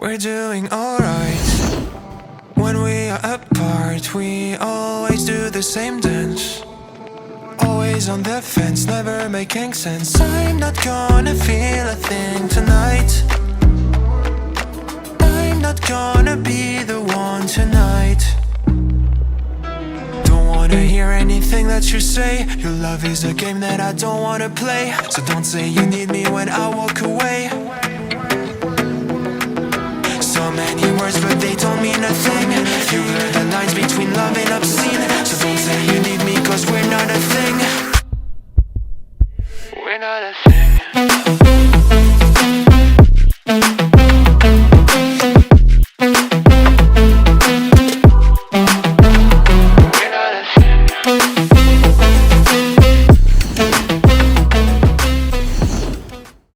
we're doing alright. When we are apart, we always do the same dance. Always on the fence, never making sense. I'm not gonna feel a thing tonight. I'm not gonna be the one tonight. Don't wanna hear anything that you say. Your love is a game that I don't wanna play. So don't say you need me when I walk away. So many words but they don't mean a thing. You blur the lines between love and obsession.